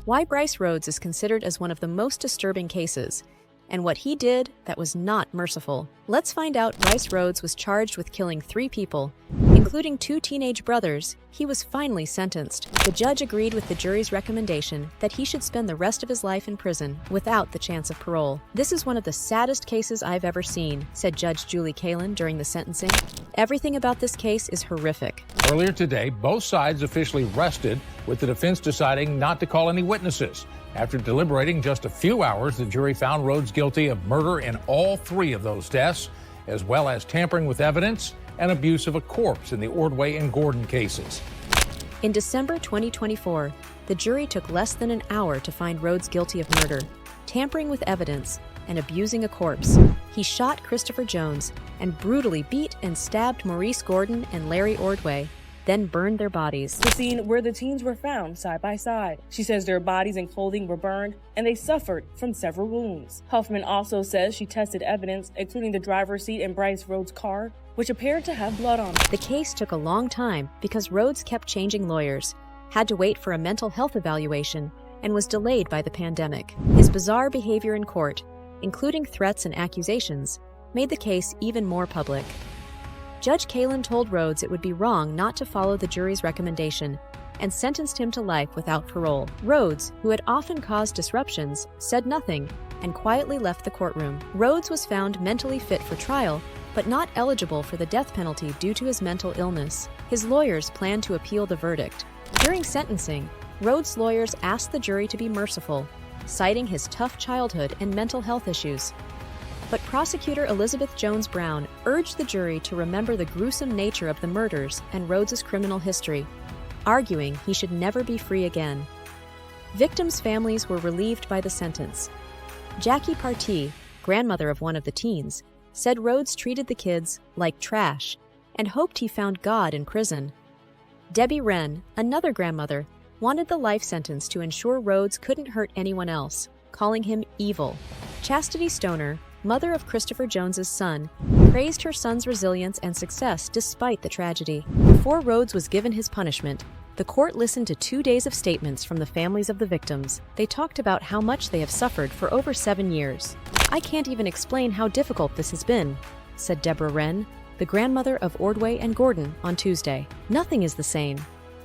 Why Brice Rhodes is considered as one of the most disturbing cases, and what he did that was not merciful. Let's find out. Brice Rhodes was charged with killing 3 people, including 2 teenage brothers. He was finally sentenced. The judge agreed with the jury's recommendation that he should spend the rest of his life in prison without the chance of parole. "This is one of the saddest cases I've ever seen," said Judge Julie Kalin during the sentencing. "Everything about this case is horrific." Earlier today, both sides officially rested, with the defense deciding not to call any witnesses. After deliberating just a few hours, the jury found Rhodes guilty of murder in all 3 of those deaths, as well as tampering with evidence and abuse of a corpse in the Ordway and Gordon cases. In December 2024, the jury took less than an hour to find Rhodes guilty of murder, tampering with evidence, and abusing a corpse. He shot Christopher Jones and brutally beat and stabbed Maurice Gordon and Larry Ordway, then burned their bodies. The scene where the teens were found side by side. She says their bodies and clothing were burned and they suffered from several wounds. Huffman also says she tested evidence, including the driver's seat in Brice Rhodes' car, which appeared to have blood on it. The case took a long time because Rhodes kept changing lawyers, had to wait for a mental health evaluation, and was delayed by the pandemic. His bizarre behavior in court, including threats and accusations, made the case even more public. Judge Kalin told Rhodes it would be wrong not to follow the jury's recommendation and sentenced him to life without parole. Rhodes, who had often caused disruptions, said nothing and quietly left the courtroom. Rhodes was found mentally fit for trial, but not eligible for the death penalty due to his mental illness. His lawyers planned to appeal the verdict. During sentencing, Rhodes' lawyers asked the jury to be merciful, citing his tough childhood and mental health issues. But prosecutor Elizabeth Jones Brown urged the jury to remember the gruesome nature of the murders and Rhodes' criminal history, arguing he should never be free again. Victims' families were relieved by the sentence. Jackie Partee, grandmother of one of the teens, said Rhodes treated the kids like trash and hoped he found God in prison. Debbie Wren, another grandmother, wanted the life sentence to ensure Rhodes couldn't hurt anyone else, calling him evil. Chastity Stoner, mother of Christopher Jones's son, praised her son's resilience and success despite the tragedy. Before Rhodes was given his punishment, the court listened to 2 days of statements from the families of the victims. They talked about how much they have suffered for over 7 years. "I can't even explain how difficult this has been," said Deborah Wren, the grandmother of Ordway and Gordon, on Tuesday. "Nothing is the same.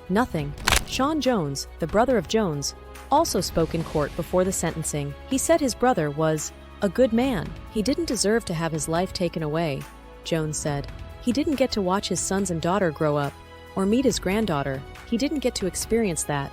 Nothing." Sean Jones, the brother of Jones, also spoke in court before the sentencing. He said his brother was a good man. "He didn't deserve to have his life taken away," Jones said. "He didn't get to watch his sons and daughter grow up, or meet his granddaughter. He didn't get to experience that."